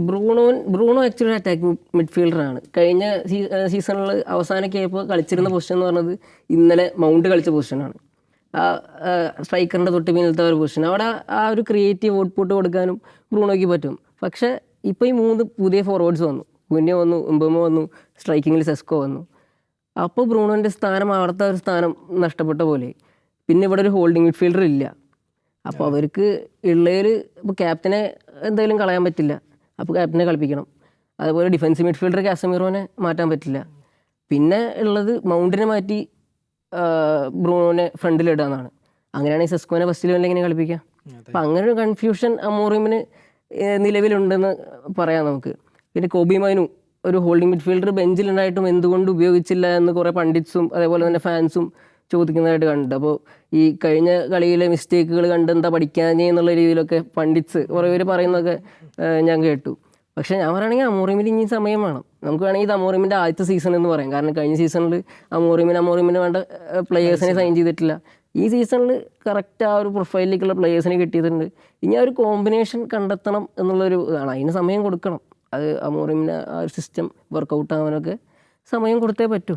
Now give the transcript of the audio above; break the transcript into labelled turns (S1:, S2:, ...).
S1: Bruno actually attacking മിഡ്ഫീൽഡറാണ്. കഴിഞ്ഞ സീസണിൽ അവസാനമൊക്കെ ആയപ്പോൾ കളിച്ചിരുന്ന പൊസിഷൻ എന്ന് പറഞ്ഞത് ഇന്നലെ മൗണ്ട് കളിച്ച പൊസിഷനാണ്. ആ സ്ട്രൈക്കറിൻ്റെ തൊട്ട് പിന്നിലത്തെ ഒരു പൊസിഷൻ. അവിടെ ആ ഒരു ക്രിയേറ്റീവ് ഔട്ട്പുട്ട് കൊടുക്കാനും ബ്രൂണോയ്ക്ക് പറ്റും. പക്ഷേ ഇപ്പോൾ ഈ 3 പുതിയ ഫോർവേഡ്സ് വന്നു. കുന്യ വന്നു, ഉംബമോ വന്നു, സ്ട്രൈക്കിങ്ങിൽ സെസ്കോ വന്നു. അപ്പോൾ ബ്രൂണോൻ്റെ സ്ഥാനം, അവിടുത്തെ ഒരു സ്ഥാനം നഷ്ടപ്പെട്ട പോലെ. പിന്നെ ഇവിടെ ഒരു ഹോൾഡിംഗ് മിഡ്ഫീൽഡർ ഇല്ല. അപ്പോൾ അവർക്ക് ഉള്ളതിൽ ഇപ്പോൾ ക്യാപ്റ്റനെ എന്തായാലും കളയാൻ പറ്റില്ല. അപ്പോൾ ക്യാപ്റ്റനെ കളിപ്പിക്കണം. അതുപോലെ ഡിഫൻസീവ് മിഡ്ഫീൽഡർ കാസമീറോനെ മാറ്റാൻ പറ്റില്ല. പിന്നെ ഉള്ളത് മൗണ്ടിനെ മാറ്റി ബ്രൂണോനെ ഫ്രണ്ടിലിടുക എന്നാണ്. അങ്ങനെയാണെങ്കിൽ സെസ്കോനെ ഫസ്റ്റിൽ വല്ല എങ്ങനെ കളിപ്പിക്കാം? അപ്പം അങ്ങനെ ഒരു കൺഫ്യൂഷൻ അമോറിമിന് നിലവിലുണ്ടെന്ന് പറയാം നമുക്ക്. പിന്നെ കോബി മൈനു ഒരു ഹോൾഡിംഗ് മിഡ്ഫീൽഡർ ബെഞ്ചിലുണ്ടായിട്ടും എന്തുകൊണ്ട് ഉപയോഗിച്ചില്ല എന്ന് കുറേ പണ്ഡിറ്റ്സും അതേപോലെ തന്നെ ഫാൻസും ചോദിക്കുന്നതായിട്ട് കണ്ടിട്ടുണ്ട്. അപ്പോൾ ഈ കഴിഞ്ഞ കളിയിലെ മിസ്റ്റേക്കുകൾ കണ്ട് എന്താ പഠിക്കാഞ്ഞേ എന്നുള്ള രീതിയിലൊക്കെ പണ്ഡിറ്റ്സ് കുറേ പേര് പറയുന്നതൊക്കെ ഞാൻ കേട്ടു. പക്ഷേ ഞാൻ പറയുകയാണെങ്കിൽ അമോറിമിന് ഇനി സമയം വേണം. നമുക്ക് വേണമെങ്കിൽ ഇത് അമോറിമിൻ്റെ ആദ്യത്തെ സീസൺ എന്ന് പറയാം. കാരണം കഴിഞ്ഞ സീസണിൽ അമോറിമിന് വേണ്ട പ്ലെയേഴ്സിനെ സൈൻ ചെയ്തിട്ടില്ല. ഈ സീസണിൽ കറക്റ്റ് ആ ഒരു പ്രൊഫൈലിലേക്കുള്ള പ്ലെയേഴ്സിനെ കിട്ടിയിട്ടുണ്ട്. ഇനി ആ ഒരു കോമ്പിനേഷൻ കണ്ടെത്തണം എന്നുള്ളൊരു ഇതാണ്. അതിന് സമയം കൊടുക്കണം. അത് അമോറിമിന് ആ ഒരു സിസ്റ്റം വർക്കൗട്ട് ആവാനൊക്കെ സമയം കൊടുത്തേ പറ്റൂ.